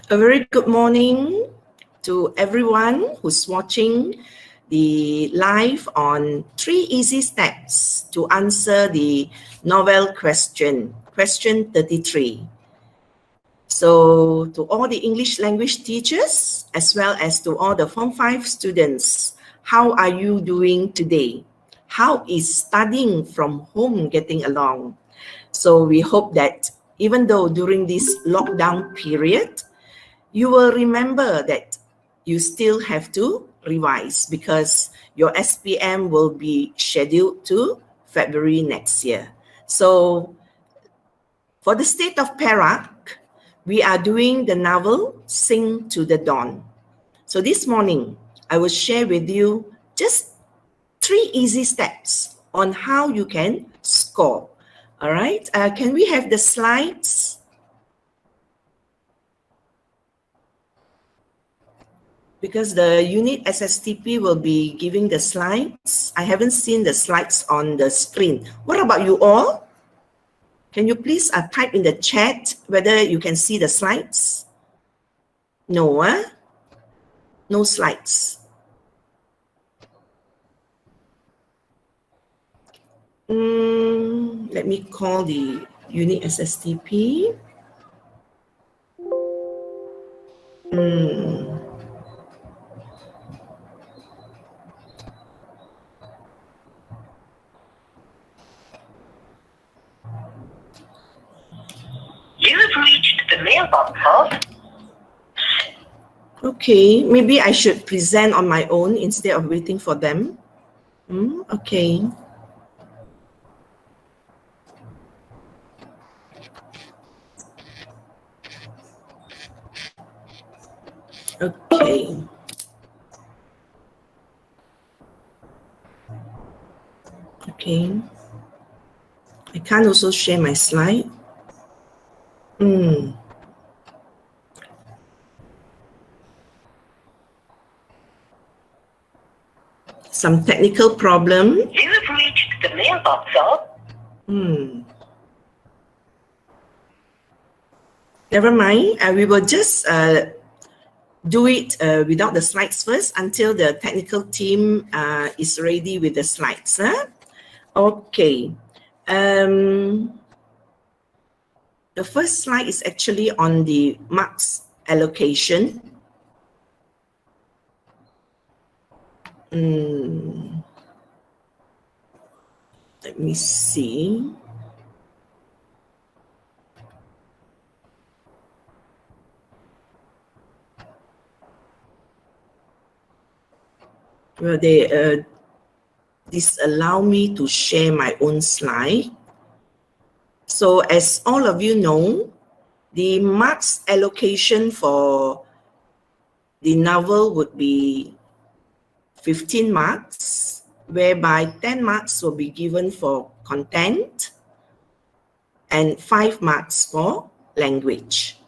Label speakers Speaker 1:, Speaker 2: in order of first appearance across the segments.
Speaker 1: A very good morning to everyone who's watching the live on 3 easy steps to answer the novel question 33. So to all the English language teachers, as well as to all the Form 5 students, how are you doing today? How is studying from home getting along? So we hope that even though during this lockdown period, you will remember that you still have to revise because your SPM will be scheduled to February next year. So for the state of Perak, we are doing the novel Sing to the Dawn. So this morning, I will share with you just 3 easy steps on how you can score. All right, can we have the slides? Because the unit SSTP will be giving the slides. I haven't seen the slides on the screen. What about you all? Can you please type in the chat whether you can see the slides? No, no slides. Let me call the unit SSTP.
Speaker 2: You have reached the mailbox of...
Speaker 1: Okay, maybe I should present on my own instead of waiting for them. Okay. Okay. Okay. I can't also share my slide. Some technical problem.
Speaker 2: You have reached the mailbox of...
Speaker 1: Never mind. We will just do it without the slides first until the technical team is ready with the slides. Okay. The first slide is actually on the marks allocation. Let me see. Well, they disallow me to share my own slide. So as all of you know, the marks allocation for the novel would be 15 marks, whereby 10 marks will be given for content and 5 marks for language.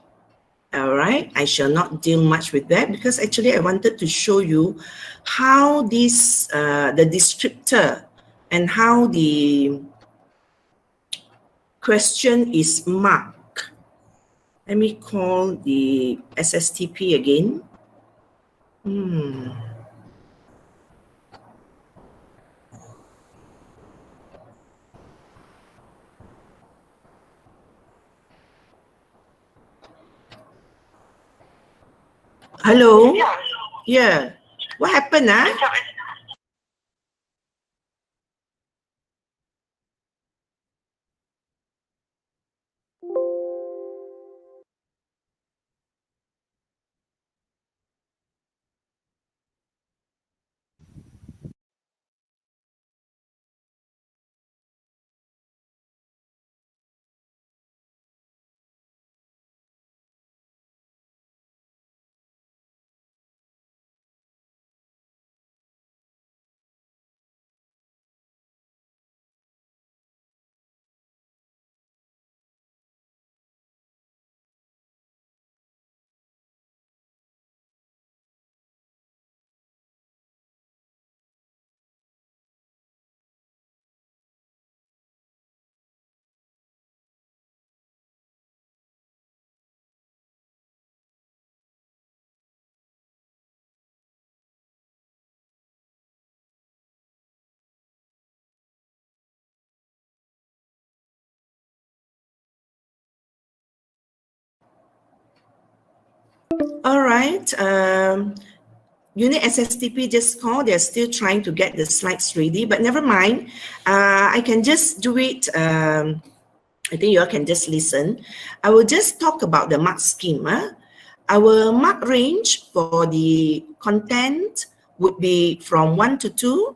Speaker 1: All right, I shall not deal much with that because actually I wanted to show you how this, the descriptor and how the question is marked. Let me call the SSTP again. Hello? Yeah. What happened, All right. Unit SSTP just called. They're still trying to get the slides ready, but never mind. I can just do it. I think you all can just listen. I will just talk about the mark scheme. Our mark range for the content would be from 1 to 2,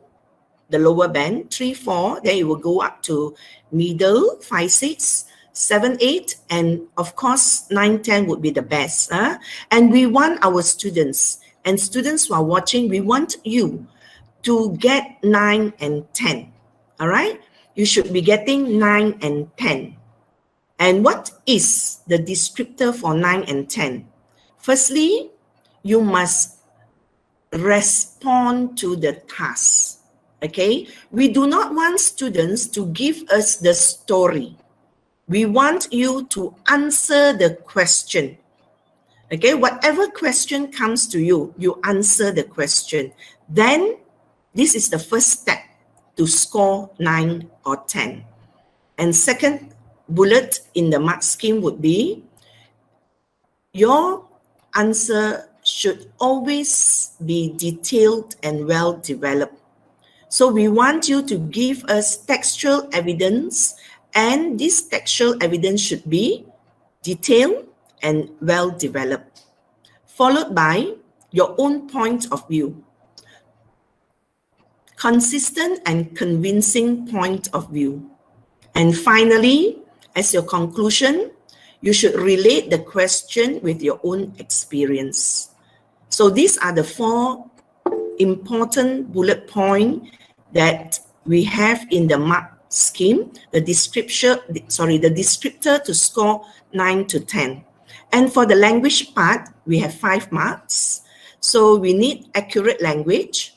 Speaker 1: the lower band, 3, 4, then it will go up to middle, 5, 6, 7, 8, and of course 9, 10 would be the best. And we want our students, and students who are watching, we want you to get 9 and 10. All right? You should be getting 9 and 10. And what is the descriptor for 9 and 10? Firstly, you must respond to the task. Okay? We do not want students to give us the story. We want you to answer the question. Okay? Whatever question comes to you, you answer the question. Then, this is the first step to score 9 or 10. And second bullet in the mark scheme would be, your answer should always be detailed and well developed. So we want you to give us textual evidence, and this textual evidence should be detailed and well developed, followed by your own point of view, consistent and convincing point of view. And finally, as your conclusion, you should relate the question with your own experience. So these are the 4 important bullet points that we have in the mark scheme, the descriptor to score 9 to 10. And for the language part, we have 5 marks. So we need accurate language,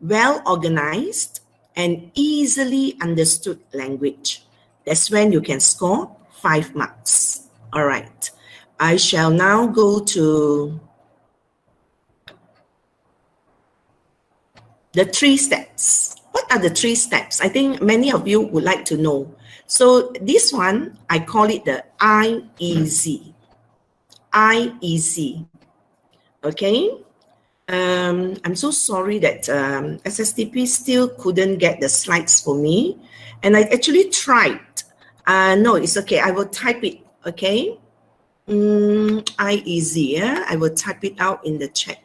Speaker 1: well organized, and easily understood language. That's when you can score 5 marks. All right. I shall now go to the 3 steps. What are the 3 steps? I think many of you would like to know. So this one, I call it the IEZ. IEZ. Okay. I'm so sorry that SSTP still couldn't get the slides for me. And I actually tried. No, it's okay. I will type it. Okay. IEZ. Yeah? I will type it out in the chat.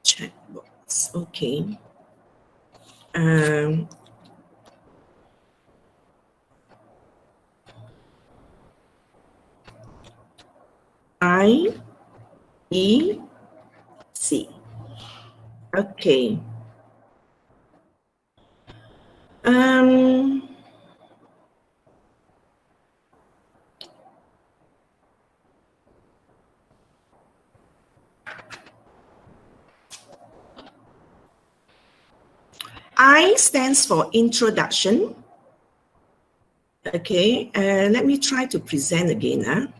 Speaker 1: Chat box. Okay. IEC. Okay. I stands for introduction. Okay, let me try to present again,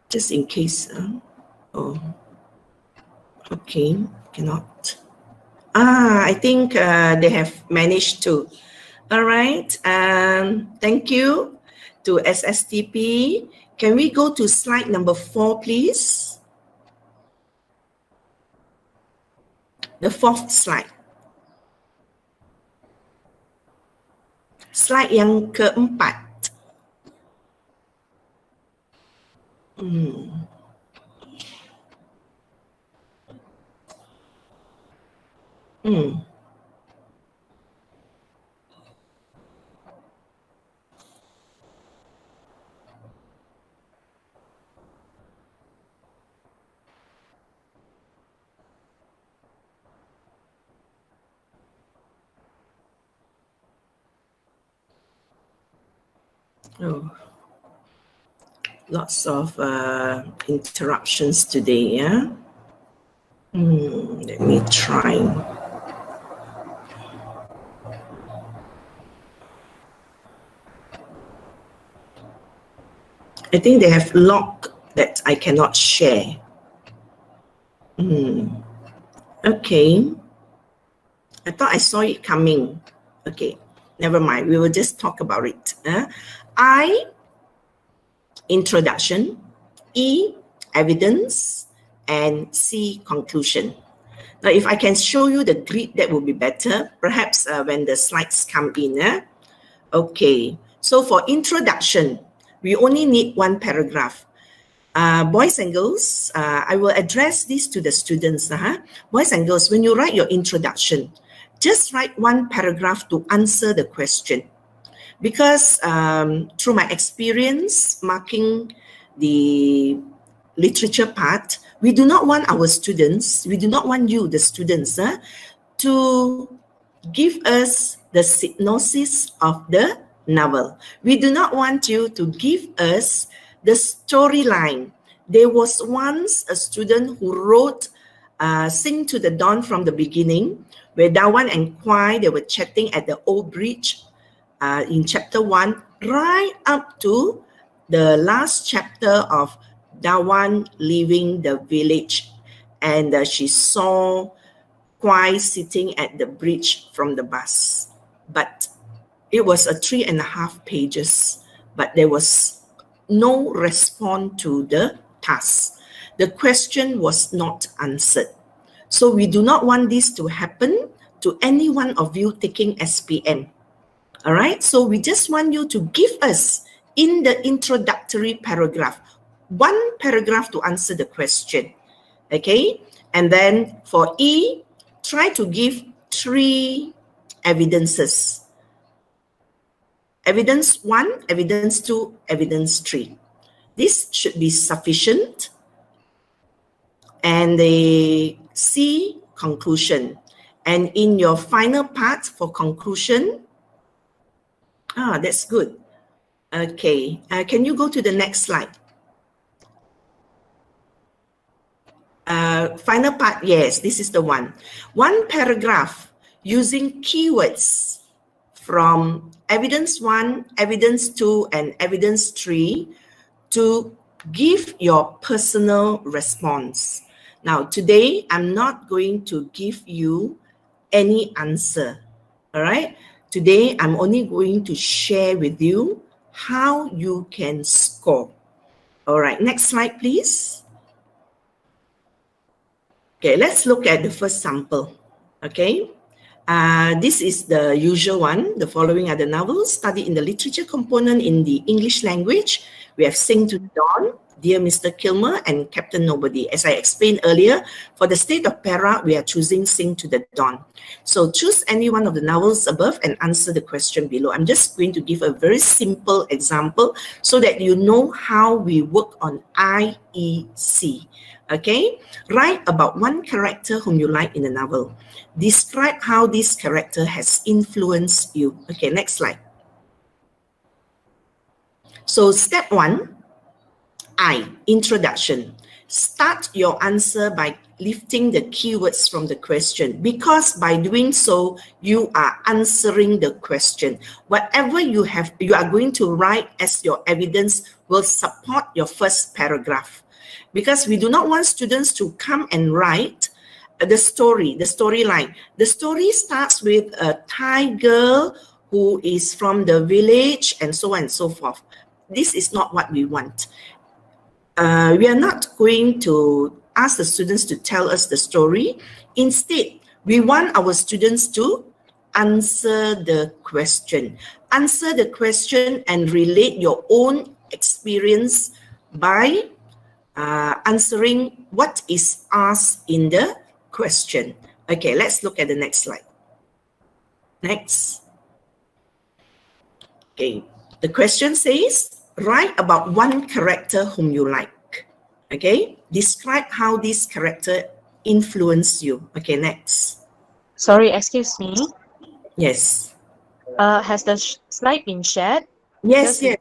Speaker 1: just in case. Oh, okay, cannot. I think they have managed to. All right, thank you to SSTP. Can we go to slide number 4, please? The 4th slide. Slide yang keempat. Oh, lots of interruptions today, yeah? Let me try. I think they have locked that I cannot share. Okay. I thought I saw it coming. Okay, never mind. We will just talk about it. I, introduction. E, evidence. And C, conclusion. Now, if I can show you the grid, that would be better. Perhaps when the slides come in. Okay, so for introduction, we only need one paragraph. Boys and girls, I will address this to the students. Boys and girls, when you write your introduction, just write one paragraph to answer the question. Because through my experience marking the literature part, we do not want our students, we do not want you, the students, to give us the synopsis of the novel. We do not want you to give us the storyline. There was once a student who wrote Sing to the Dawn from the beginning, where Dawan and Kwai, they were chatting at the old bridge in chapter 1, right up to the last chapter of Dawan leaving the village. And she saw Kwai sitting at the bridge from the bus. But it was a 3.5 pages, but there was no response to the task. The question was not answered. So we do not want this to happen to any one of you taking SPM. All right, so we just want you to give us in the introductory paragraph, one paragraph to answer the question. Okay, and then for E, try to give 3 evidences. Evidence 1, evidence 2, evidence 3. This should be sufficient. And the C, conclusion. And in your final part for conclusion, that's good. Okay, can you go to the next slide? Final part, yes, this is the one. One paragraph using keywords from evidence 1, evidence 2, and evidence 3 to give your personal response. Now, today, I'm not going to give you any answer, all right? Today, I'm only going to share with you how you can score. All right, next slide, please. Okay, let's look at the first sample, okay? This is the usual one. The following are the novels studied in the literature component in the English language. We have Sing to the Dawn, Dear Mr. Kilmer, and Captain Nobody. As I explained earlier, for the state of para, we are choosing Sing to the Dawn. So choose any one of the novels above and answer the question below. I'm just going to give a very simple example so that you know how we work on IEC. Okay, write about one character whom you like in the novel. Describe how this character has influenced you. Okay, next slide. So step 1, I, introduction. Start your answer by lifting the keywords from the question, because by doing so, you are answering the question. Whatever you are going to write as your evidence will support your first paragraph. Because we do not want students to come and write the storyline. The story starts with a Thai girl who is from the village and so on and so forth. This is not what we want. We are not going to ask the students to tell us the story. Instead, we want our students to answer the question. Answer the question and relate your own experience by answering what is asked in the question. Okay, let's look at the next slide. Next. Okay, the question says, write about one character whom you like. Okay, describe how this character influenced you. Okay, next.
Speaker 3: Sorry, excuse me.
Speaker 1: Yes.
Speaker 3: Has the slide been shared?
Speaker 1: Yes, yes.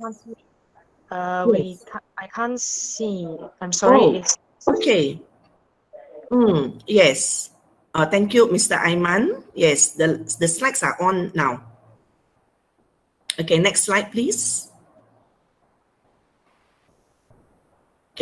Speaker 3: I can't see. I'm sorry.
Speaker 1: Oh, okay. Yes. Thank you, Mr. Aiman. Yes, the slides are on now. Okay, next slide, please.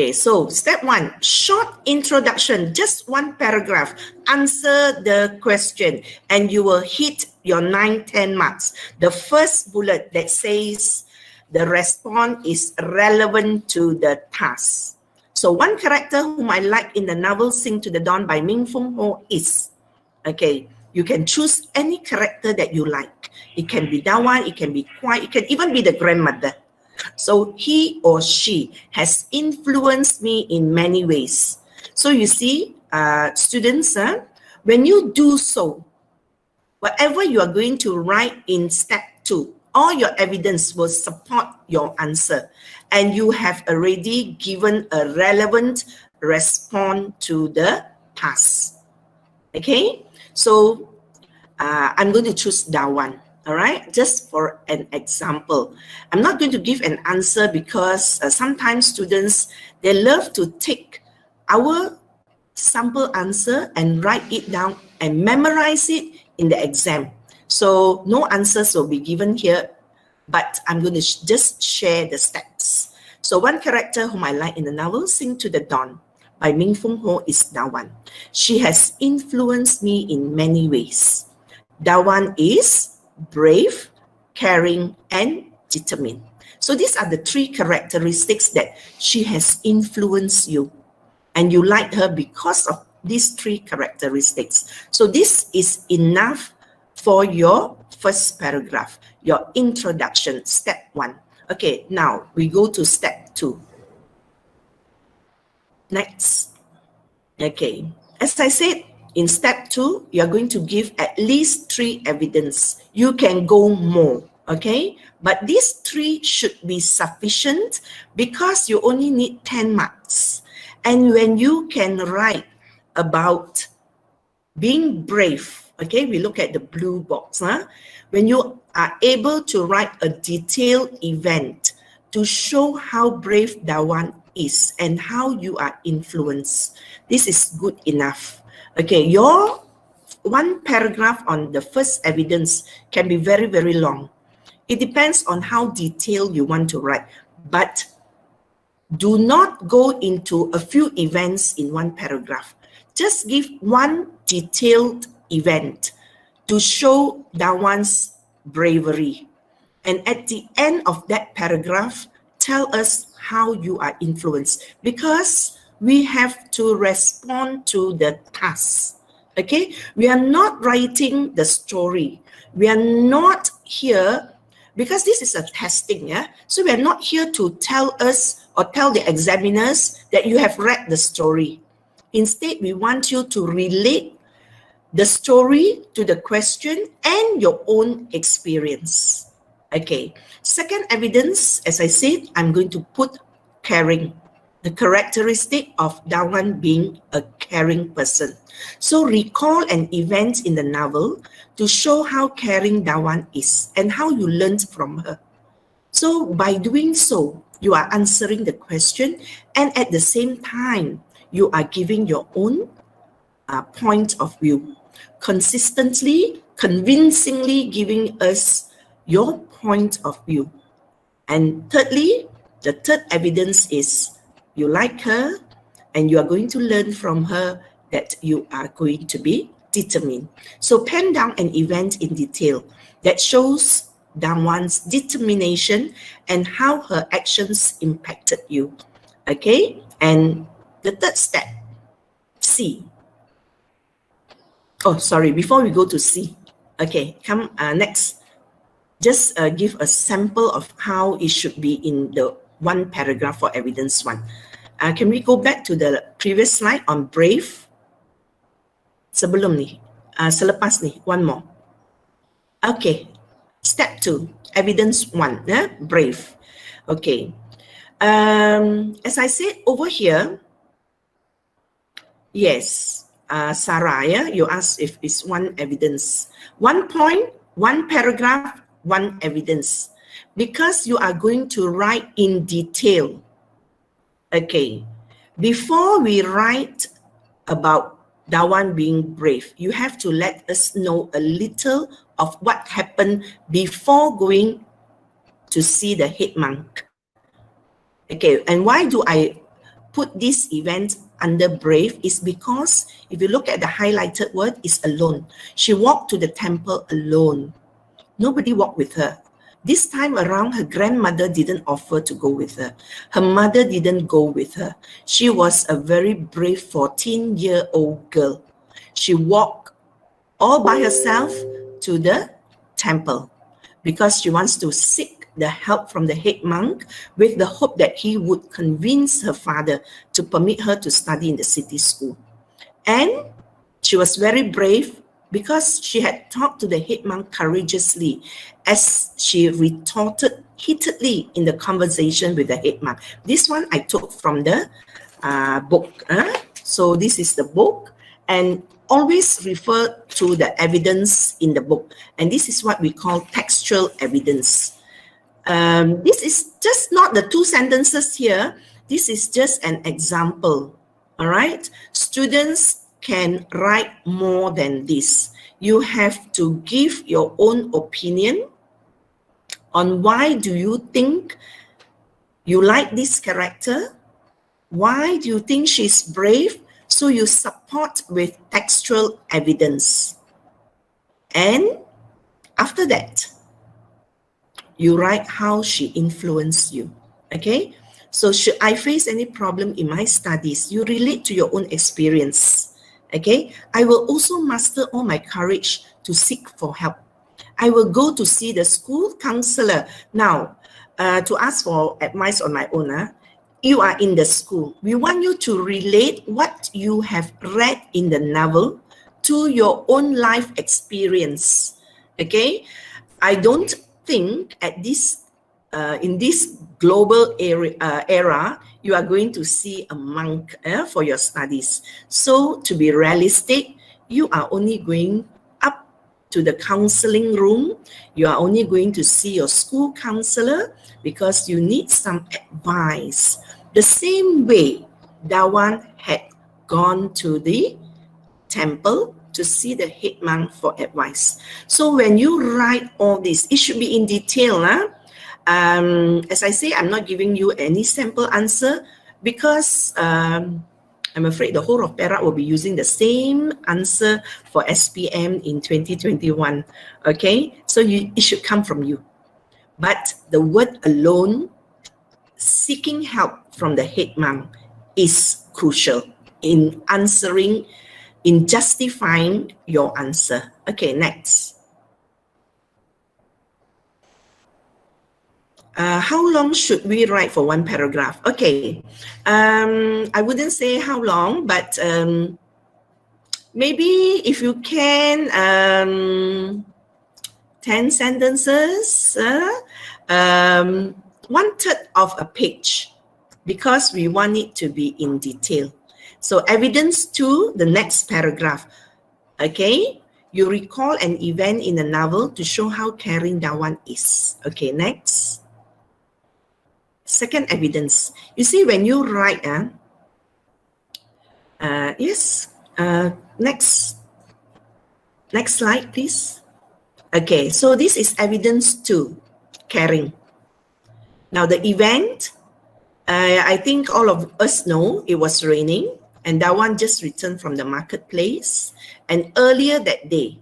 Speaker 1: Okay, so step 1, short introduction, just one paragraph. Answer the question and you will hit your 9-10 marks. The first bullet that says the response is relevant to the task. So one character whom I like in the novel Sing to the Dawn by Ming Fung Ho is, okay, you can choose any character that you like. It can be Dawan, it can be Kwai, it can even be the grandmother. So he or she has influenced me in many ways. So you see, students, when you do so, whatever you are going to write in step 2, all your evidence will support your answer. And you have already given a relevant response to the task. Okay, so I'm going to choose Dawan. All right, just for an example. I'm not going to give an answer because sometimes students, they love to take our sample answer and write it down and memorize it in the exam. So no answers will be given here, but I'm going to just share the steps. So one character whom I like in the novel Sing to the Dawn by Ming Fung Ho is Dawan. She has influenced me in many ways. Dawan is brave, caring, and determined. So these are the 3 characteristics that she has influenced you. And you like her because of these 3 characteristics. So this is enough for your first paragraph, your introduction, step 1. Okay, now we go to step 2. Next. Okay, as I said, in step 2, you're going to give at least 3 evidence. You can go more, okay? But these 3 should be sufficient because you only need 10 marks. And when you can write about being brave, okay, we look at the blue box. When you are able to write a detailed event to show how brave Dawan is and how you are influenced, this is good enough. Okay, your one paragraph on the first evidence can be very, very long. It depends on how detailed you want to write, but do not go into a few events in one paragraph. Just give one detailed event to show Dawan's bravery. And at the end of that paragraph, tell us how you are influenced, because we have to respond to the task. Okay, we are not writing the story. We are not here because this is a testing, yeah. So we are not here to tell us or tell the examiners that you have read the story. Instead, we want you to relate the story to the question and your own experience. Okay. Second evidence, as I said, I'm going to put caring. The characteristic of Dawan being a caring person. So recall an event in the novel to show how caring Dawan is and how you learned from her. So by doing so, you are answering the question, and at the same time, you are giving your own point of view. Consistently, convincingly giving us your point of view. And thirdly, the third evidence is you like her and you are going to learn from her that you are going to be determined. So pen down an event in detail that shows Dawan's determination and how her actions impacted you. Okay, and the third step, C. Oh, sorry, before we go to C. Okay, come next. Just give a sample of how it should be in the one paragraph for evidence 1. Can we go back to the previous slide on brave? Sebelum ni, selepas ni, one more. Okay, step 2, evidence 1, brave. Okay, as I said over here, yes, Sarah, you asked if it's one evidence. 1 point, 1 paragraph, 1 evidence. Because you are going to write in detail. Okay, before we write about Dawan being brave, you have to let us know a little of what happened before going to see the head monk. Okay, and why do I put this event under brave is because if you look at the highlighted word, is alone. She walked to the temple alone. Nobody walked with her. This time around, her grandmother didn't offer to go with her. Her mother didn't go with her. She was a very brave 14-year-old girl. She walked all by herself to the temple because she wants to seek the help from the head monk with the hope that he would convince her father to permit her to study in the city school. And she was very brave because she had talked to the head monk courageously as she retorted heatedly in the conversation with the head monk. This one I took from the book. So this is the book, and always refer to the evidence in the book. And this is what we call textual evidence. This is just not the 2 sentences here. This is just an example. All right. Students can write more than this. You have to give your own opinion on why do you think you like this character? Why do you think she's brave? So you support with textual evidence. And after that, you write how she influenced you. Okay? So should I face any problem in my studies, you relate to your own experience. Okay? I will also muster all my courage to seek for help. I will go to see the school counselor. Now, to ask for advice on my own, you are in the school. We want you to relate what you have read in the novel to your own life experience. Okay? I don't think at this in this global era, you are going to see a monk for your studies. So to be realistic, you are only going up to the counseling room. You are only going to see your school counselor because you need some advice. The same way Dawan had gone to the temple to see the head monk for advice. So when you write all this, it should be in detail. As I say, I'm not giving you any sample answer because I'm afraid the whole of Perak will be using the same answer for SPM in 2021. Okay, so it should come from you. But the word alone, seeking help from the head monk, is crucial in answering, in justifying your answer. Okay, next. How long should we write for one paragraph? Okay, I wouldn't say how long, but maybe if you can, 10 sentences, 1/3 of a page, because we want it to be in detail. So evidence 2, the next paragraph. Okay, you recall an event in the novel to show how caring Dawan is. Okay, next. Second evidence. You see, when you write, next slide, please. Okay, so this is evidence 2, caring. Now the event, I think all of us know it was raining and Dawan just returned from the marketplace. And earlier that day,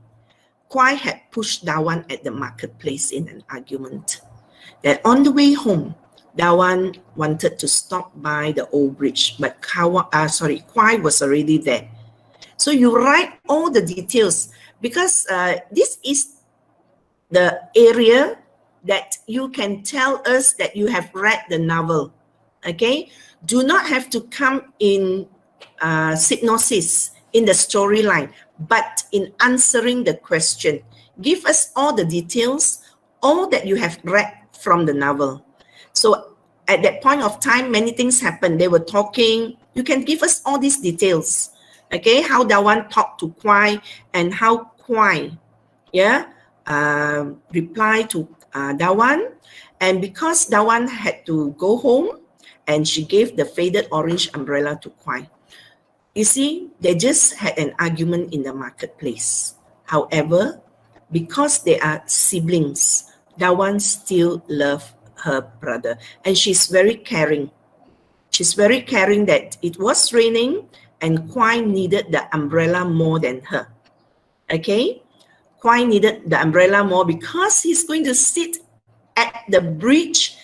Speaker 1: Kwai had pushed Dawan at the marketplace in an argument. That on the way home, Dawan wanted to stop by the old bridge, but Kwai was already there. So you write all the details because this is the area that you can tell us that you have read the novel. Okay, do not have to come in synopsis in the storyline, but in answering the question. Give us all the details, all that you have read from the novel. So at that point of time, many things happened. They were talking. You can give us all these details. Okay, how Dawan talked to Kwai and how Kwai, replied to Dawan. And because Dawan had to go home, and she gave the faded orange umbrella to Kwai. You see, they just had an argument in the marketplace. However, because they are siblings, Dawan still loves her brother, and she's very caring. She's very caring that it was raining and Kwai needed the umbrella more than her. Okay? Kwai needed the umbrella more because he's going to sit at the bridge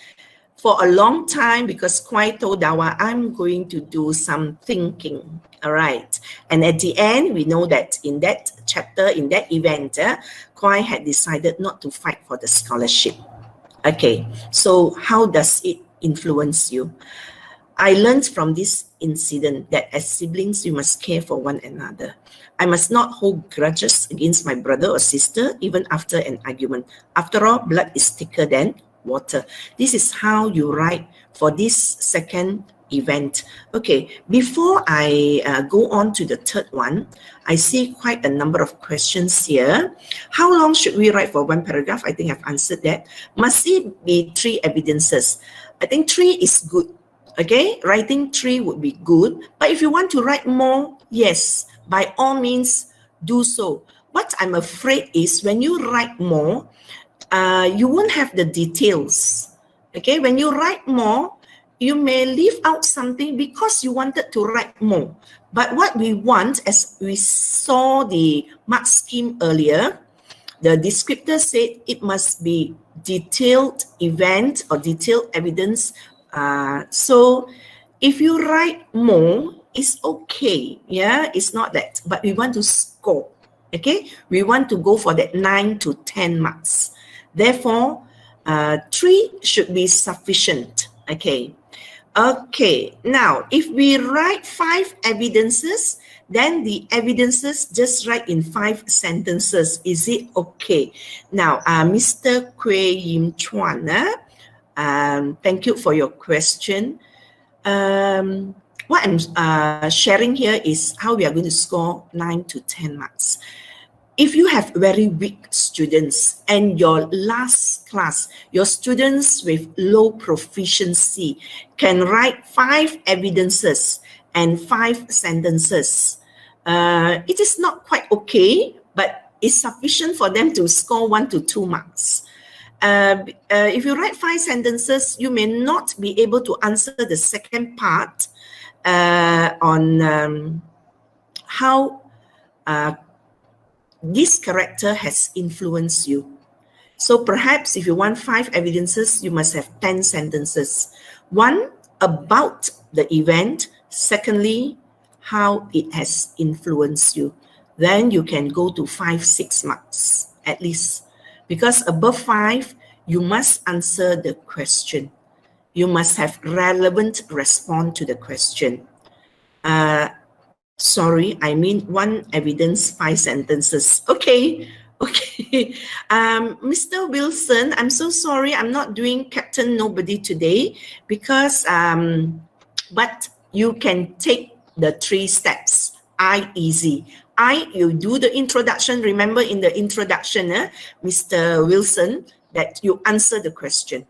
Speaker 1: for a long time because Kwai told Dawa, I'm going to do some thinking. All right. And at the end, we know that in that chapter, in that event, Kwai had decided not to fight for the scholarship. Okay. So how does it influence you? I learned from this incident that as siblings, we must care for one another. I must not hold grudges against my brother or sister, even after an argument. After all, blood is thicker than water. This is how you write for this second event. Okay, before I go on to the third one, I see quite a number of questions here. How long should we write for one paragraph? I think I've answered that. Must it be 3 evidences? I think 3 is good. Okay, writing 3 would be good. But if you want to write more, yes, by all means, do so. What I'm afraid is when you write more, you won't have the details. Okay, when you write more, you may leave out something because you wanted to write more. But what we want, as we saw the mark scheme earlier, the descriptor said it must be detailed event or detailed evidence. So if you write more, it's okay. Yeah, it's not that. But we want to score. Okay, we want to go for that 9 to 10 marks. Therefore, 3 should be sufficient. Okay. Okay. Now, if we write 5 evidences, then the evidences just write in 5 sentences. Is it okay? Now, Mr. Kwe Yim Chuan, thank you for your question. What I'm sharing here is how we are going to score 9 to 10 marks. If you have very weak students and your last class, your students with low proficiency can write 5 evidences and 5 sentences, it is not quite okay, but it's sufficient for them to score 1 to 2 marks. If you write 5 sentences, you may not be able to answer the second part on how this character has influenced you. So perhaps if you want 5 evidences, you must have 10 sentences. 1, about the event. Secondly, how it has influenced you. Then you can go to 5, 6 marks at least. Because above 5, you must answer the question. You must have relevant response to the question. Sorry, I mean 1 evidence, 5 sentences. Okay, okay. Mr. Wilson, I'm so sorry. I'm not doing Captain Nobody today because, but you can take the 3 steps. I easy. You do the introduction. Remember in the introduction, Mr. Wilson, that you answer the question.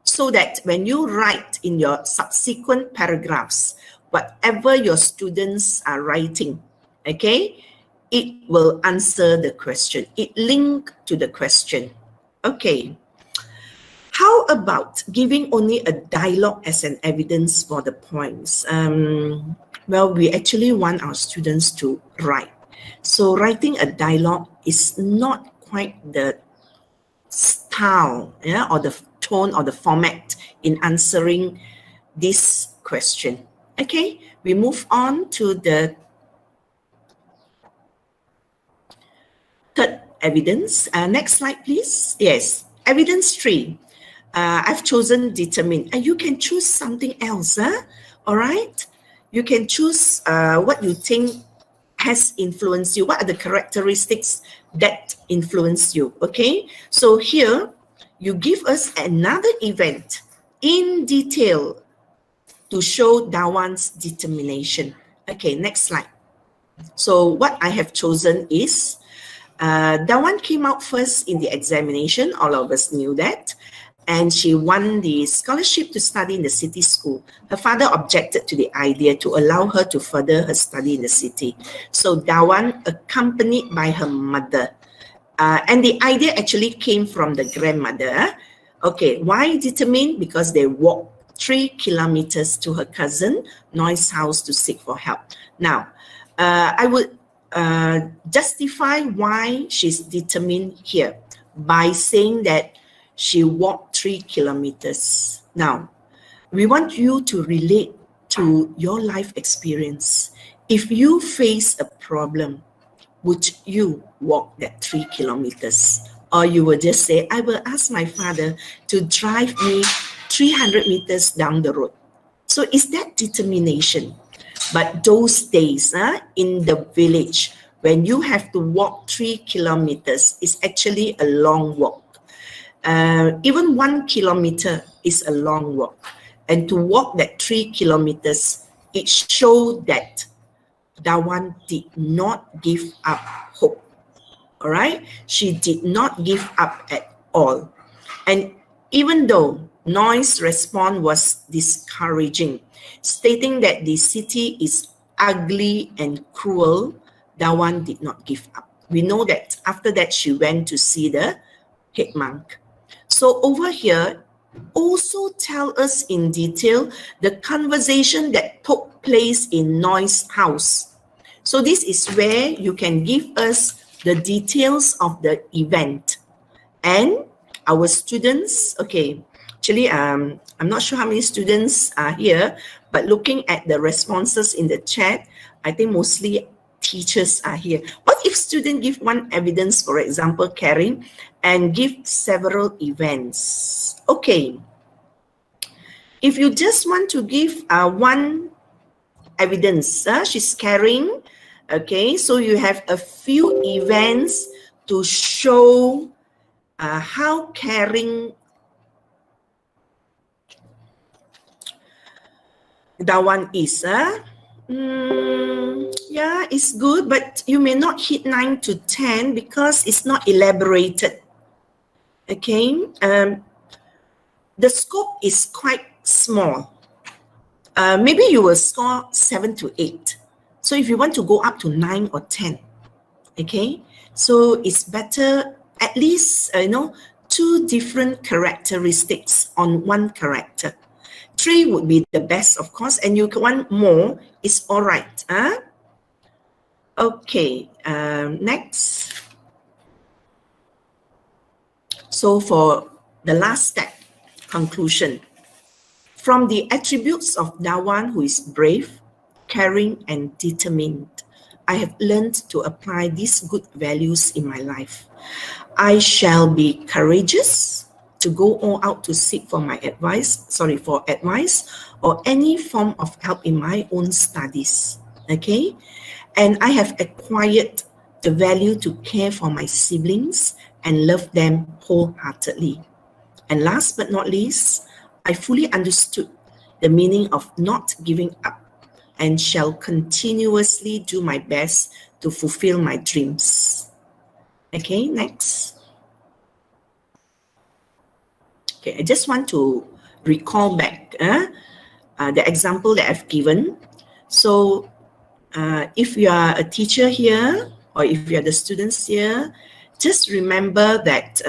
Speaker 1: So that when you write in your subsequent paragraphs, whatever your students are writing, okay, it will answer the question. It link to the question. Okay. How about giving only a dialogue as an evidence for the points? Well, we actually want our students to write. So writing a dialogue is not quite the style, yeah, or the tone or the format in answering this question. Okay, we move on to the third evidence. Next slide, please. Yes, evidence 3. I've chosen determine. And you can choose something else. All right, you can choose what you think has influenced you. What are the characteristics that influence you? Okay, so here you give us another event in detail to show Dawan's determination. Okay, next slide. So what I have chosen is Dawan came out first in the examination. All of us knew that. And she won the scholarship to study in the city school. Her father objected to the idea to allow her to further her study in the city. So Dawan, accompanied by her mother, and the idea actually came from the grandmother. Okay, why determined? Because they walked 3 kilometers to her cousin Noi's house to seek for help. Now, I would justify why she's determined here by saying that she walked 3 kilometers. Now, we want you to relate to your life experience. If you face a problem, would you walk that 3 kilometers? Or you will just say, I will ask my father to drive me 300 meters down the road. So is that determination? But those days in the village, when you have to walk 3 kilometers, it's actually a long walk. Even 1 kilometer is a long walk. And to walk that 3 kilometers, it showed that Dawan did not give up hope. All right? She did not give up at all. And even though Noi's response was discouraging, stating that the city is ugly and cruel, Dawan did not give up. We know that after that she went to see the head monk. So over here, also tell us in detail the conversation that took place in Noi's house. So this is where you can give us the details of the event. And our students, okay, actually, I'm not sure how many students are here, but looking at the responses in the chat, I think mostly teachers are here. What if students give one evidence, for example, caring, and give several events? Okay. If you just want to give one evidence, she's caring, okay, so you have a few events to show how caring Dawan is. Yeah, it's good, but you may not hit 9 to 10 because it's not elaborated. Okay, the scope is quite small. Maybe you will score 7 to 8. So if you want to go up to 9 or 10, okay, so it's better at least, 2 different characteristics on one character. 3 would be the best, of course, and you want more, it's all right. Okay, next. So for the last step, conclusion. From the attributes of Dawan, who is brave, caring, and determined, I have learned to apply these good values in my life. I shall be courageous to go all out to seek for advice or any form of help in my own studies. Okay? And I have acquired the value to care for my siblings and love them wholeheartedly. And last but not least, I fully understood the meaning of not giving up and shall continuously do my best to fulfill my dreams. Okay, next. Okay, I just want to recall back the example that I've given. So if you are a teacher here or if you are the students here, just remember that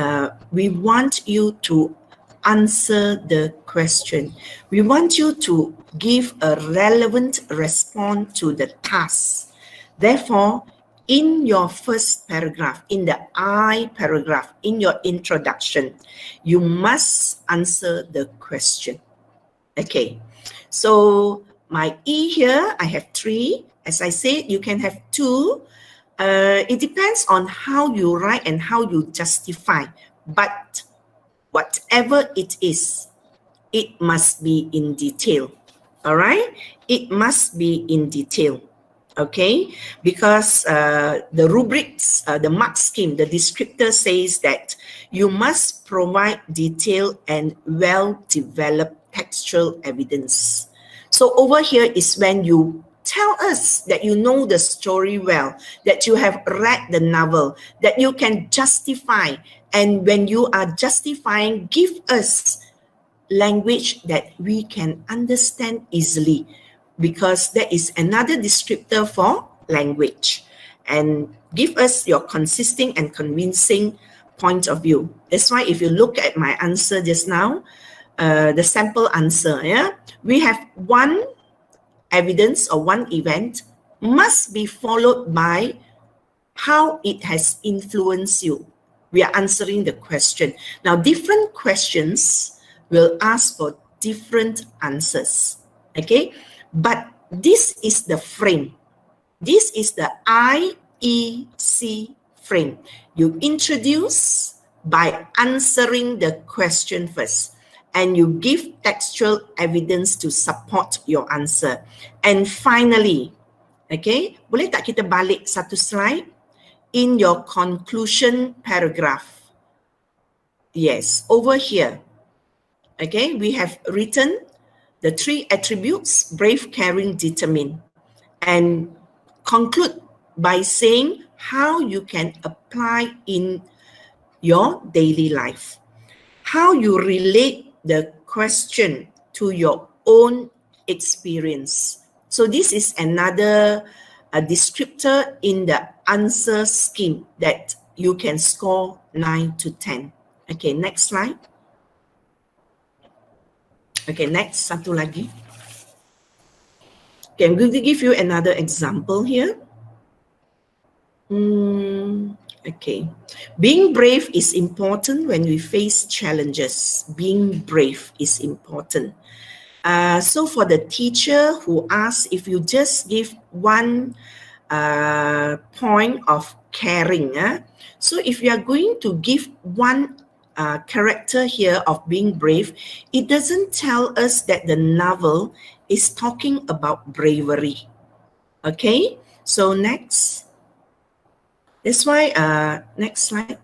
Speaker 1: we want you to answer the question. We want you to give a relevant response to the task. Therefore, in your first paragraph, in the I paragraph, in your introduction, you must answer the question. Okay, so my E here, I have 3. As I said, you can have 2. It depends on how you write and how you justify. But whatever it is, it must be in detail. All right? It must be in detail. Okay? Because the rubrics, the mark scheme, the descriptor says that you must provide detailed and well-developed textual evidence. So over here is when you tell us that you know the story well, that you have read the novel, that you can justify. And when you are justifying, give us language that we can understand easily, because there is another descriptor for language. And give us your consisting and convincing point of view. That's why if you look at my answer just now, the sample answer. Yeah, we have one evidence or one event must be followed by how it has influenced you. We are answering the question. Now, different questions will ask for different answers. Okay, but this is the frame. This is the IEC frame. You introduce by answering the question first, and you give textual evidence to support your answer. And finally, okay, boleh tak kita balik satu slide? In your conclusion paragraph. Yes, over here. Okay, we have written the 3 attributes: brave, caring, determined, and conclude by saying how you can apply in your daily life, how you relate the question to your own experience. So this is another descriptor in the answer scheme that you can score 9 to 10. Okay, next slide. Okay, next, satu lagi. Okay, I'm going to give you another example here. Okay, being brave is important when we face challenges. Being brave is important. So for the teacher who asks if you just give one point of caring, so if you are going to give one character here of being brave, it doesn't tell us that the novel is talking about bravery. Okay, so next. That's why, next slide.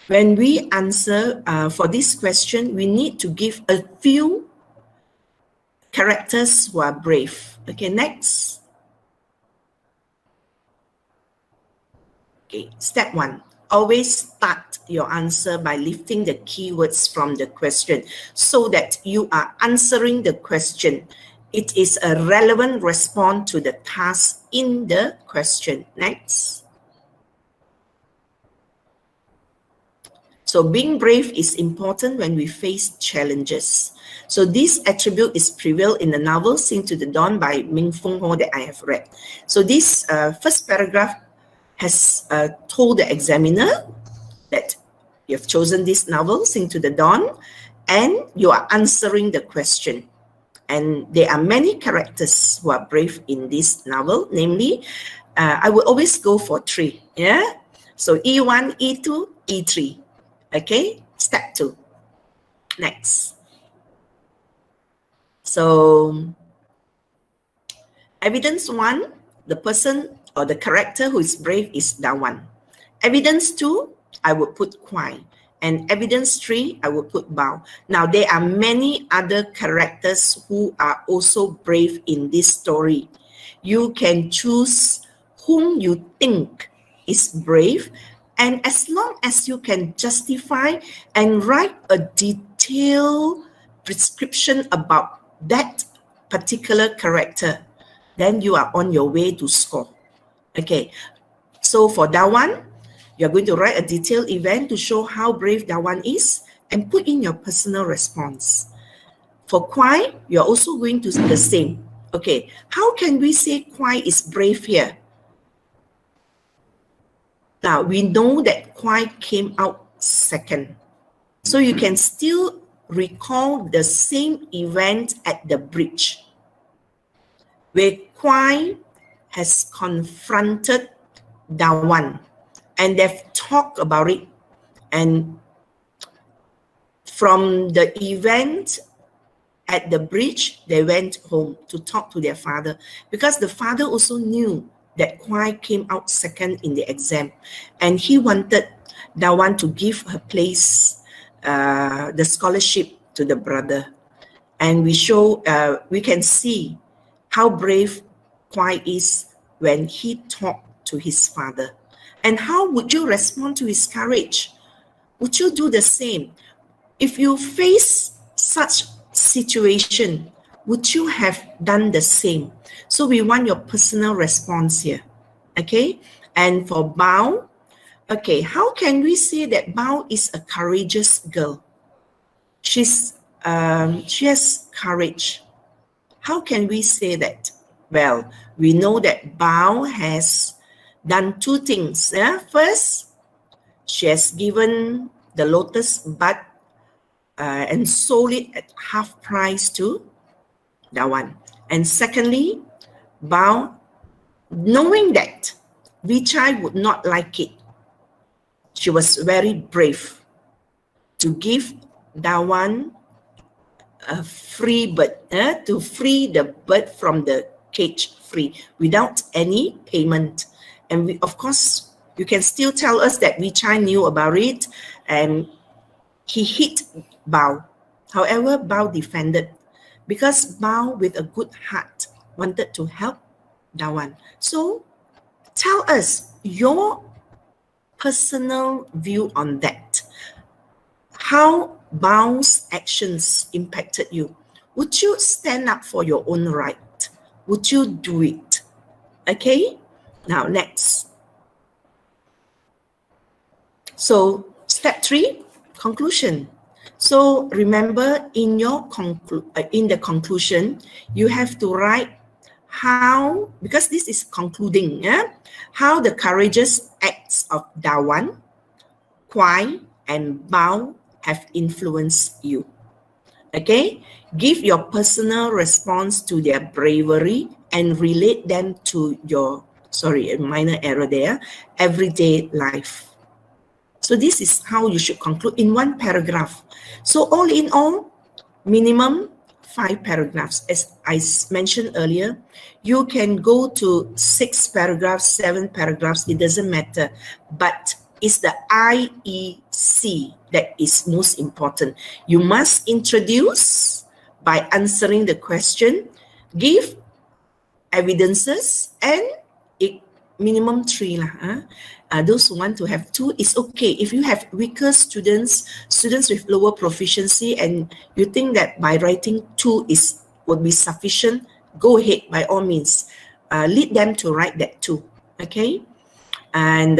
Speaker 1: When we answer for this question, we need to give a few characters who are brave. Okay, next. Okay, step 1. Always start your answer by lifting the keywords from the question so that you are answering the question. It is a relevant response to the task in the question. Next. So being brave is important when we face challenges. So this attribute is prevailed in the novel Sing to the Dawn by Ming Feng Ho that I have read. So this first paragraph has told the examiner that you have chosen this novel Sing to the Dawn and you are answering the question. And there are many characters who are brave in this novel, namely, I will always go for 3. Yeah. So E1, E2, E3. Okay, step 2. Next. So, evidence 1, the person or the character who is brave is Dawan. Evidence 2, I would put Kwai. And evidence 3, I would put Bao. Now, there are many other characters who are also brave in this story. You can choose whom you think is brave, and as long as you can justify and write a detailed prescription about that particular character, then you are on your way to score. Okay, so for Dawan, you're going to write a detailed event to show how brave Dawan is and put in your personal response. For Kwai, you're also going to do the same. Okay, how can we say Kwai is brave here? Now, we know that Kwai came out second. So you can still recall the same event at the bridge where Kwai has confronted Dawan and they've talked about it. And from the event at the bridge, they went home to talk to their father because the father also knew that Kwai came out second in the exam and he wanted Dawan to give her place, the scholarship to the brother. And we can see how brave Kwai is when he talked to his father. And how would you respond to his courage? Would you do the same? If you face such situation, would you have done the same? So we want your personal response here. Okay? And for Bao, okay, how can we say that Bao is a courageous girl? she has courage. How can we say that? Well, we know that Bao has done two things. First, she has given the lotus bud and sold it at half price to Dawan. And secondly, Bao, knowing that Vichai would not like it, she was very brave to give Dawan a free bird, to free the bird from the cage free without any payment. And we, of course, you can still tell us that Vichai knew about it and he hit Bao. However, Bao defended because Bao, with a good heart, wanted to help Dawan. So tell us your personal view on that. How Bao's actions impacted you? Would you stand up for your own right? Would you do it? Okay, now next. So step 3, conclusion. So remember, in your in the conclusion, you have to write how, because this is concluding, how the courageous acts of Dawan, Kwai, and Bao have influenced you. Okay, give your personal response to their bravery and relate them to your, sorry, a minor error there, everyday life. So this is how you should conclude in one paragraph. So all in all, minimum 5 paragraphs. As I mentioned earlier, you can go to 6 paragraphs, 7 paragraphs, it doesn't matter. But it's the IEC that is most important. You must introduce by answering the question, give evidences, and minimum 3 lah. Those who want to have 2 is okay. If you have weaker students with lower proficiency, and you think that by writing 2 would be sufficient, go ahead by all means. Lead them to write that 2. Okay, and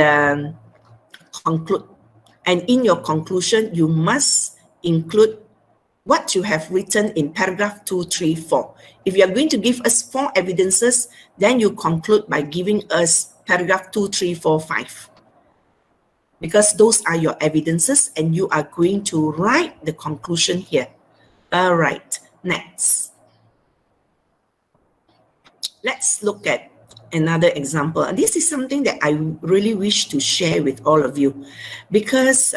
Speaker 1: conclude. And in your conclusion, you must include what you have written in paragraph 2, 3, 4. If you are going to give us 4 evidences, then you conclude by giving us paragraph 2, 3, 4, 5. Because those are your evidences and you are going to write the conclusion here. All right, next. Let's look at another example. And this is something that I really wish to share with all of you, because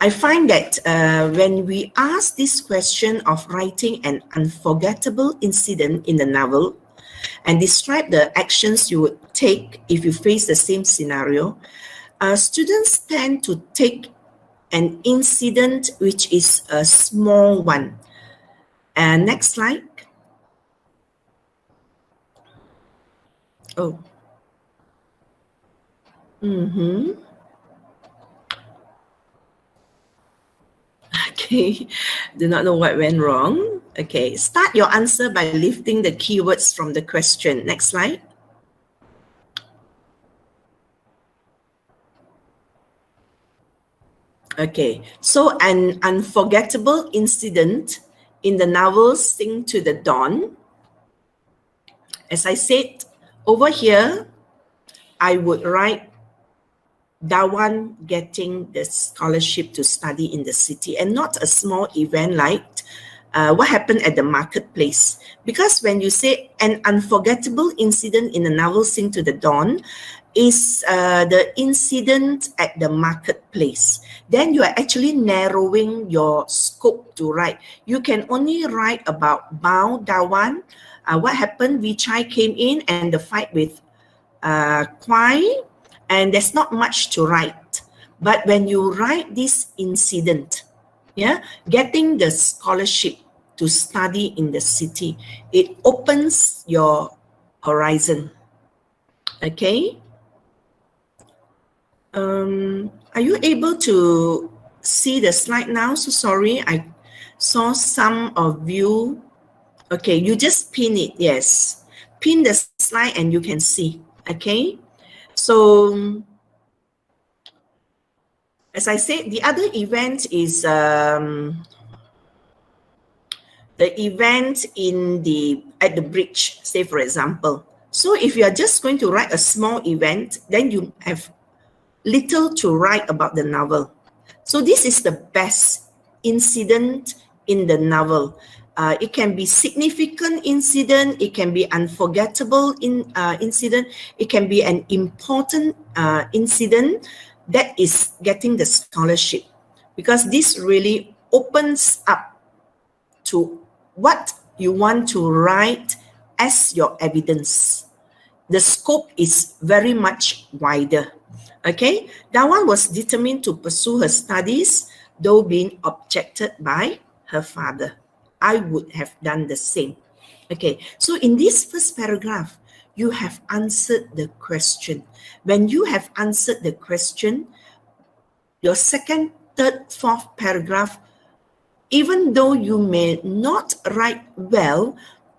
Speaker 1: I find that when we ask this question of writing an unforgettable incident in the novel and describe the actions you would take if you face the same scenario, students tend to take an incident which is a small one. And next slide. Oh. Okay, do not know what went wrong. Okay, start your answer by lifting the keywords from the question. Next slide. Okay, so an unforgettable incident in the novel Sing to the Dawn. As I said, over here, I would write Dawan getting the scholarship to study in the city, and not a small event like what happened at the marketplace. Because when you say an unforgettable incident in the novel Sing to the Dawn is the incident at the marketplace, then you are actually narrowing your scope to write. You can only write about Bao, Dawan, what happened, Vichai came in, and the fight with Kwai, and there's not much to write. But when you write this incident, getting the scholarship to study in the city, it opens your horizon. Okay. Are you able to see the slide now? So sorry, I saw some of you. Okay, you just pin it. Yes, pin the slide and you can see. Okay. So As I said, the other event is the event at the bridge, say for example. So if you are just going to write a small event, then you have little to write about the novel. So this is the best incident in the novel. It can be significant incident, it can be unforgettable incident, it can be an important incident that is getting the scholarship, because this really opens up to what you want to write as your evidence. The scope is very much wider. Okay, Dawan was determined to pursue her studies, though being objected by her father. I would have done the same. Okay, so in this first paragraph, you have answered the question. When you have answered the question, your second, third, fourth paragraph, even though you may not write well,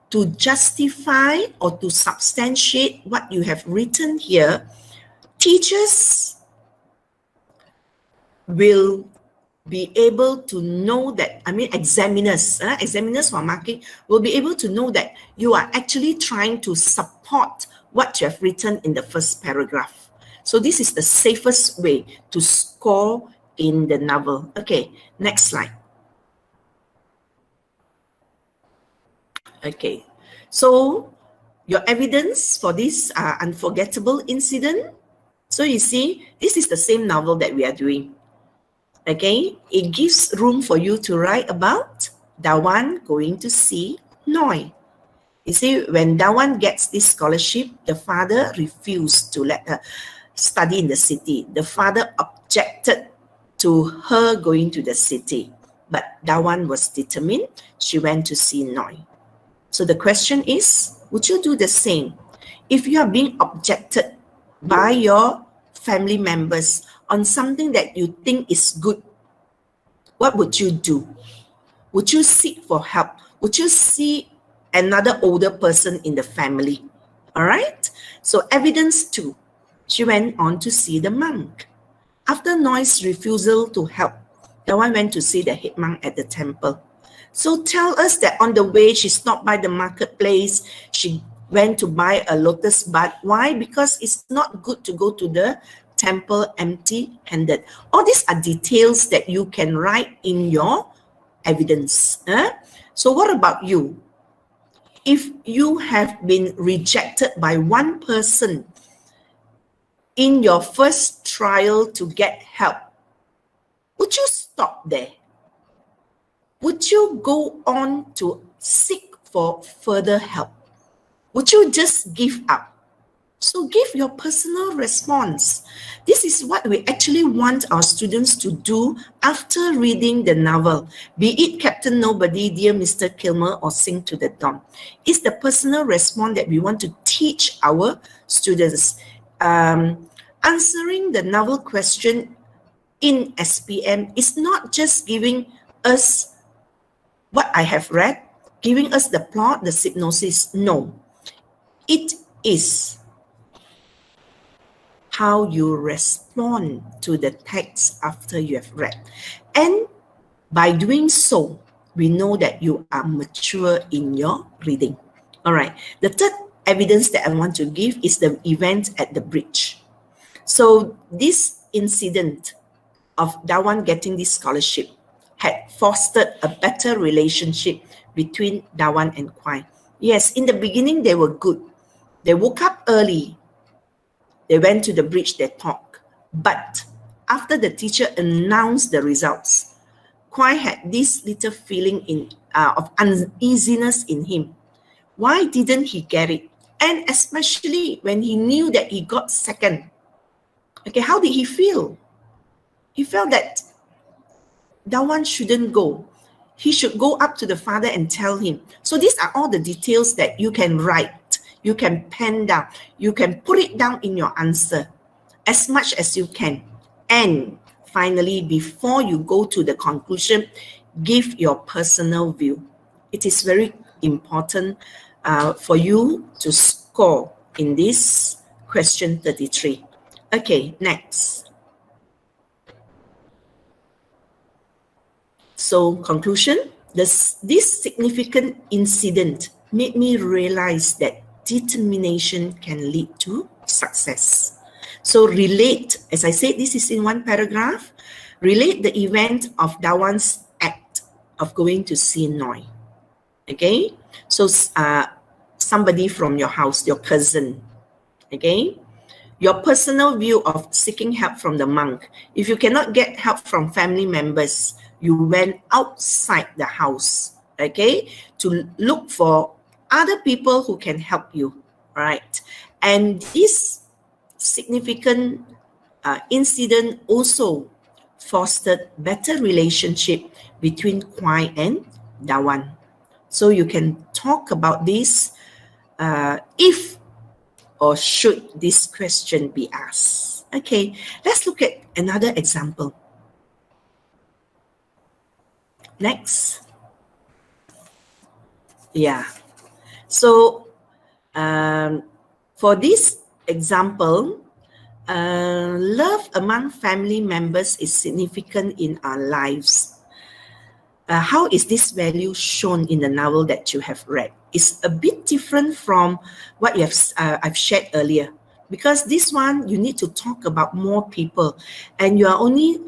Speaker 1: to justify or to substantiate what you have written here, teachers will be able to know that, examiners for marking will be able to know that you are actually trying to support what you have written in the first paragraph. So this is the safest way to score in the novel. Okay, next slide. Okay, so your evidence for this unforgettable incident. So you see, this is the same novel that we are doing. Okay, it gives room for you to write about Dawan going to see Noi. You see, when Dawan gets this scholarship, the father refused to let her study in the city. The father objected to her going to the city, but Dawan was determined. She went to see Noi. So the question is, would you do the same? If you are being objected by your family members on something that you think is good, what would you do? Would you seek for help? Would you see another older person in the family? All right? So evidence 2, she went on to see the monk. After Noi's refusal to help, Dawan went to see the head monk at the temple. So tell us that on the way, she stopped by the marketplace. She went to buy a lotus bud. Why? Because it's not good to go to the temple empty-handed. All these are details that you can write in your evidence. So what about you? If you have been rejected by one person in your first trial to get help, would you stop there? Would you go on to seek for further help? Would you just give up? So give your personal response. This is what we actually want our students to do after reading the novel, be it Captain Nobody, Dear Mr. Kilmer, or Sing to the Dawn. It's the personal response that we want to teach our students. Answering the novel question in SPM is not just giving us what I have read, giving us the plot, the synopsis. No, it is how you respond to the text after you have read. And by doing so, we know that you are mature in your reading. All right, the third evidence that I want to give is the event at the bridge. So this incident of Dawan getting this scholarship had fostered a better relationship between Dawan and Kwai. Yes, in the beginning, they were good. They woke up early. They went to the bridge, they talked. But after the teacher announced the results, Kwai had this little feeling of uneasiness in him. Why didn't he get it? And especially when he knew that he got second. Okay, how did he feel? He felt that Dawan shouldn't go. He should go up to the father and tell him. So these are all the details that you can write, you can pen down, you can put it down in your answer as much as you can. And finally, before you go to the conclusion, give your personal view. It is very important for you to score in this question 33. Okay, next. So conclusion, this significant incident made me realize that determination can lead to success. So relate, as I said, this is in one paragraph, relate the event of Dawan's act of going to see Noi. Okay, so somebody from your house, your cousin, okay, your personal view of seeking help from the monk. If you cannot get help from family members, you went outside the house, okay, to look for other people who can help you, right? And this significant incident also fostered better relationship between Kwai and Dawan. So you can talk about this if or should this question be asked. Okay, let's look at another example. Next. Yeah. So for this example, love among family members is significant in our lives. How is this value shown in the novel that you have read? It's a bit different from what I've shared earlier, because this one you need to talk about more people, and you are only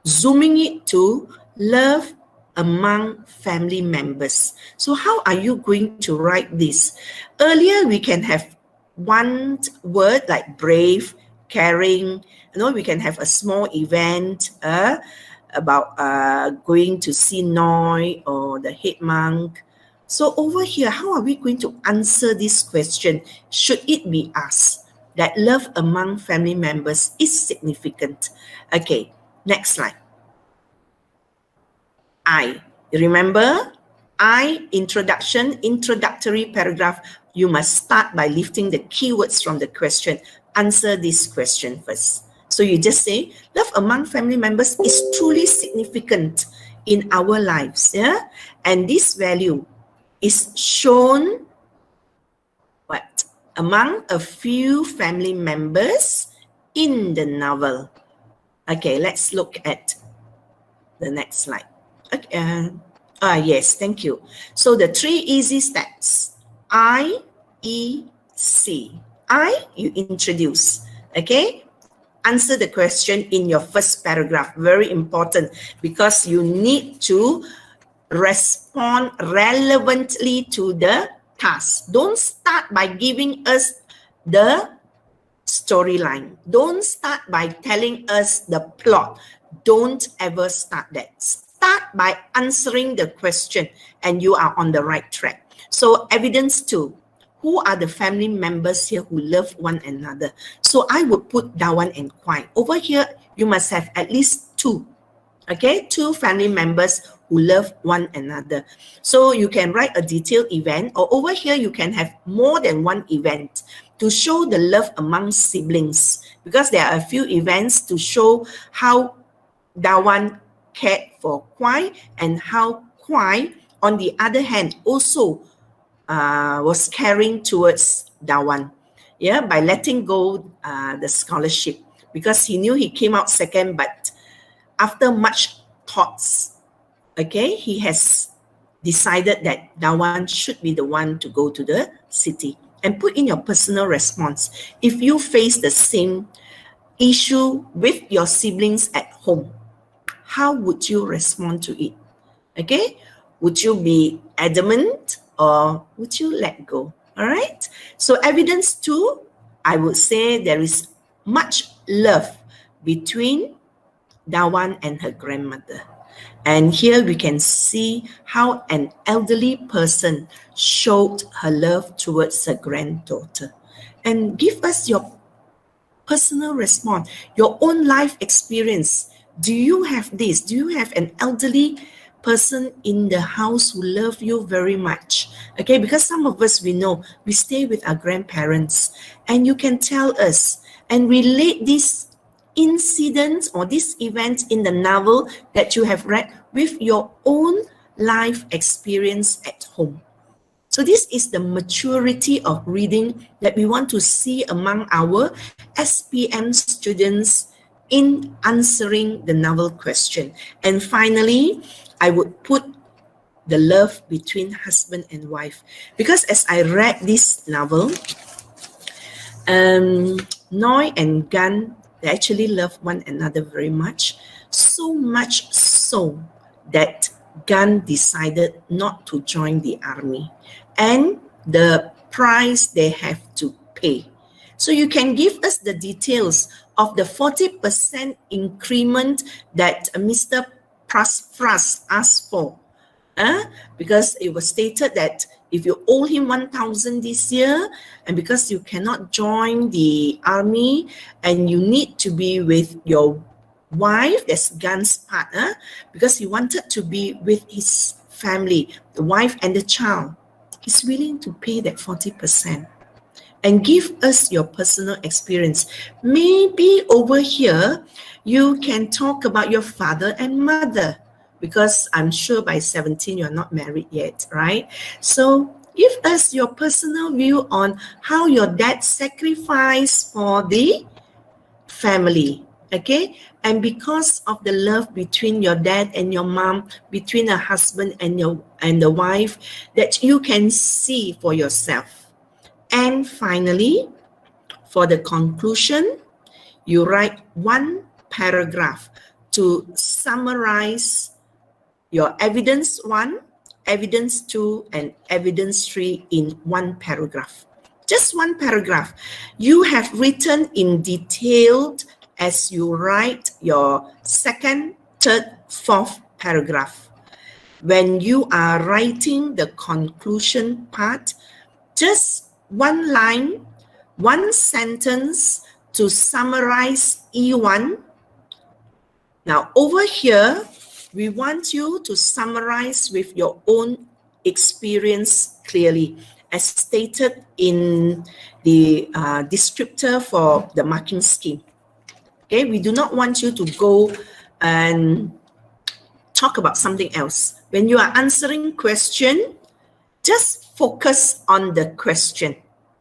Speaker 1: zooming it to love among family members. So how are you going to write this? Earlier we can have one word like brave, caring. We can have a small event about going to see Noi or the head monk. So over here, how are we going to answer this question? Should it be asked that love among family members is significant? Okay, next slide. Remember, introductory paragraph, you must start by lifting the keywords from the question. Answer this question first. So you just say, love among family members is truly significant in our lives, yeah? And this value is shown among a few family members in the novel. Okay, let's look at the next slide. Okay, yes, thank you. So the 3 easy steps. I, E, C. You introduce, okay? Answer the question in your first paragraph. Very important, because you need to respond relevantly to the task. Don't start by giving us the storyline. Don't start by telling us the plot. Don't ever start that. Start by answering the question and you are on the right track. So evidence 2. Who are the family members here who love one another? So I would put Dawan and Kwai. Over here, you must have at least 2. Okay, 2 family members who love one another. So you can write a detailed event, or over here you can have more than one event to show the love among siblings, because there are a few events to show how Dawan cared for Kwai and how Kwai, on the other hand, also was caring towards Dawan, yeah, by letting go the scholarship, because he knew he came out second, but after much thoughts, okay, he has decided that Dawan should be the one to go to the city. And put in your personal response. If you face the same issue with your siblings at home, how would you respond to it? Okay, would you be adamant or would you let go? All right, so evidence 2, I would say there is much love between Dawan and her grandmother. And here we can see how an elderly person showed her love towards her granddaughter. And give us your personal response, your own life experience. Do you have this? Do you have an elderly person in the house who love you very much? Okay, because some of us, we know, we stay with our grandparents, and you can tell us and relate this incidents or this event in the novel that you have read with your own life experience at home. So this is the maturity of reading that we want to see among our SPM students in answering the novel question. And finally, I would put the love between husband and wife, because as I read this novel, Noi and Gan, they actually love one another very much, so much so that Gan decided not to join the army, and the price they have to pay. So you can give us the details of the 40% increment that Mr. Fras asked for. Because it was stated that if you owe him 1,000 this year, and because you cannot join the army and you need to be with your wife, that's Gan's partner, because he wanted to be with his family, the wife and the child, he's willing to pay that 40%. And give us your personal experience. Maybe over here, you can talk about your father and mother, because I'm sure by 17 you're not married yet, right? So give us your personal view on how your dad sacrificed for the family, okay? And because of the love between your dad and your mom, between a husband and the wife, that you can see for yourself. And finally, for the conclusion, you write one paragraph to summarize your evidence 1, evidence 2, and evidence 3 in one paragraph. Just one paragraph. You have written in detail as you write your second, third, fourth paragraph. When you are writing the conclusion part, just one line, one sentence to summarize E1. Now, over here, we want you to summarize with your own experience clearly, as stated in the descriptor for the marking scheme. Okay, we do not want you to go and talk about something else. When you are answering question, just focus on the question.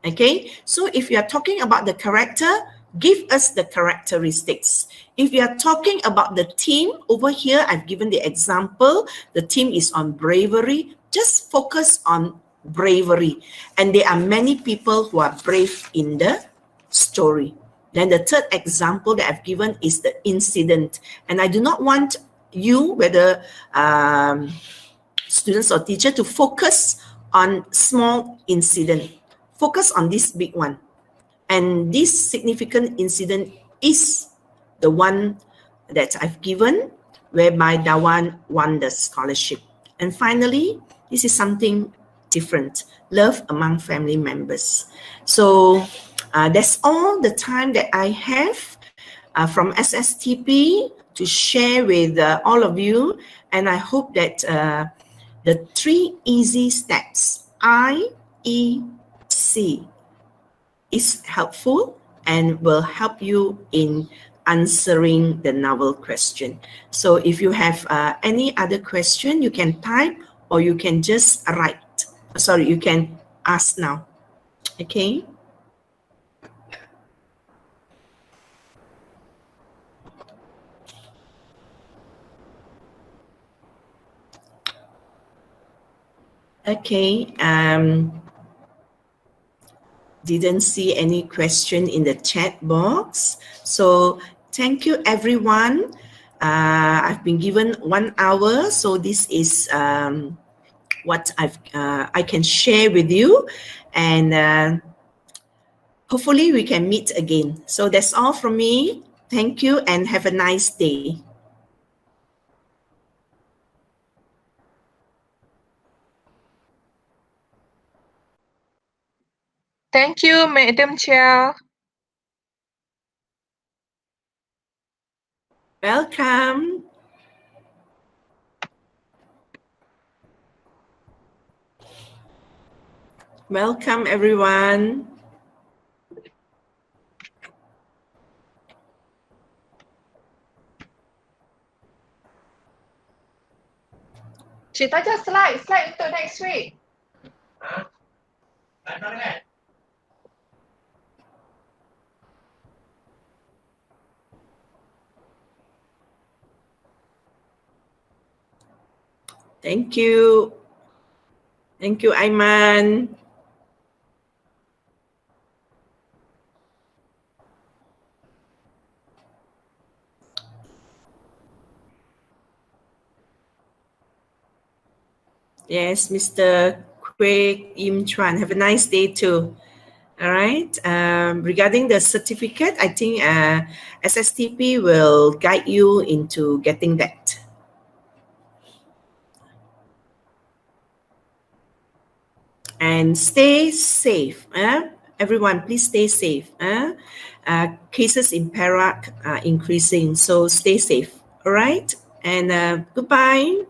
Speaker 1: Okay, so if you are talking about the character, give us the characteristics. If you are talking about the team, over here I've given the example, the team is on bravery, just focus on bravery. And there are many people who are brave in the story. Then the third example that I've given is the incident. And I do not want you, whether students or teacher, to focus on small incident. Focus on this big one. And this significant incident is the one that I've given, whereby Dawan won the scholarship. And finally, this is something different. Love among family members. So that's all the time that I have from SSTP to share with all of you. And I hope that the 3 easy steps, IEC, is helpful and will help you in answering the novel question. So if you have any other question, you can type or you can just write. Sorry, you can ask now. Okay. Okay. Didn't see any question in the chat box. So thank you, everyone. I've been given 1 hour, so this is what I can share with you, and hopefully we can meet again. So that's all from me. Thank you and have a nice day.
Speaker 4: Thank you, Madam Chair.
Speaker 1: Welcome. Welcome, everyone.
Speaker 4: Cerita je slide untuk next week.
Speaker 1: Thank you. Thank you, Aiman. Yes, Mr. Kwek Im Chuan. Have a nice day too. All right. Regarding the certificate, I think SSTP will guide you into getting that. And stay safe. Everyone, please stay safe. Cases in Perak are increasing, so stay safe. All right. And goodbye.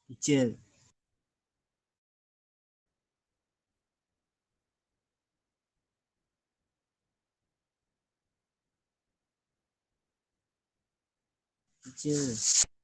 Speaker 5: Teacher, teacher.